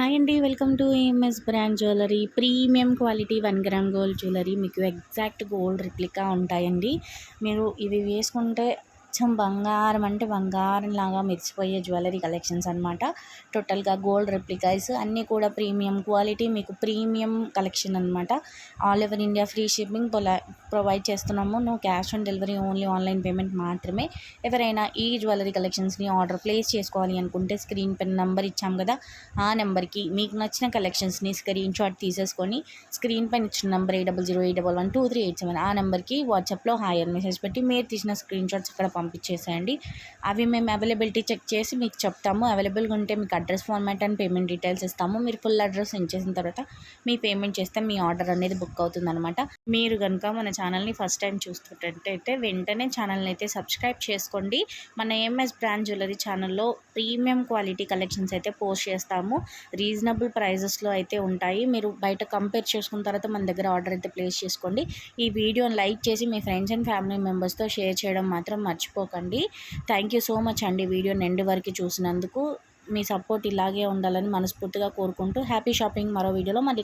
Hi అండి. Welcome to AMS brand jewellery. Premium quality 1 gram gold jewellery మీకు exact gold replica ఉంటాయండి. మీరు ఇవి వేసుకుంటే అచ్చం బంగారం అంటే బంగారంలాగా మెరిసిపోయే జ్యువెలరీ కలెక్షన్స్ అనమాట. టోటల్గా గోల్డ్ రెప్లికాస్ అన్నీ కూడా ప్రీమియం క్వాలిటీ, మీకు ప్రీమియం కలెక్షన్ అనమాట. All over India free shipping provide చేస్తున్నాము. No cash on delivery, only online payment మాత్రమే. ఎవరైనా ఈ జ్యువెలరీ కలెక్షన్స్ని ఆర్డర్ ప్లేస్ చేసుకోవాలి అనుకుంటే స్క్రీన్ పైన నెంబర్ ఇచ్చాం కదా, ఆ నెంబర్కి మీకు నచ్చిన కలెక్షన్స్ని స్క్రీన్ షాట్ తీసేసుకొని స్క్రీన్ పైన ఇచ్చిన నెంబర్ 8008112387 ఆ నెంబర్కి వాట్సాప్లో హాయ్ అని మెసేజ్ పెట్టి మీరు తీసిన స్క్రీన్ షాట్స్ ఇక్కడ పంపించేసేయండి. అవి మేము అవైలబిలిటీ చెక్ చేసి మీకు చెప్తాము. అవైలబుల్గా ఉంటే మీకు address format and payment details ఇస్తాము. మీరు ఫుల్ అడ్రస్ సెండ్ చేసిన తర్వాత మీ పేమెంట్ చేస్తే మీ ఆర్డర్ అనేది బుక్ అవుతుంది అనమాట. మీరు కనుక మన ఛానల్ని ఫస్ట్ టైం చూస్తున్నట్టయితే వెంటనే ఛానల్ని అయితే సబ్స్క్రైబ్ చేసుకోండి. మన ఏఎంఎస్ బ్రాండ్ జ్యువెలరీ ఛానల్లో ప్రీమియం క్వాలిటీ కలెక్షన్స్ అయితే పోస్ట్ చేస్తాము. రీజనబుల్ ప్రైజెస్లో అయితే ఉంటాయి. మీరు బయట కంపేర్ చేసుకున్న తర్వాత మన దగ్గర ఆర్డర్ అయితే ప్లేస్ చేసుకోండి. ఈ వీడియోని లైక్ చేసి మీ ఫ్రెండ్స్ అండ్ ఫ్యామిలీ మెంబర్స్తో షేర్ చేయడం మాత్రం మర్చిపోకండి. థ్యాంక్ యూ సో మచ్ అండి వీడియోని ఎండ్ వరకు చూసినందుకు. మీ సపోర్ట్ ఇలాగే ఉండాలని మనస్ఫూర్తిగా కోరుకుంటూ హ్యాపీ షాపింగ్. మరో వీడియోలో మళ్ళీ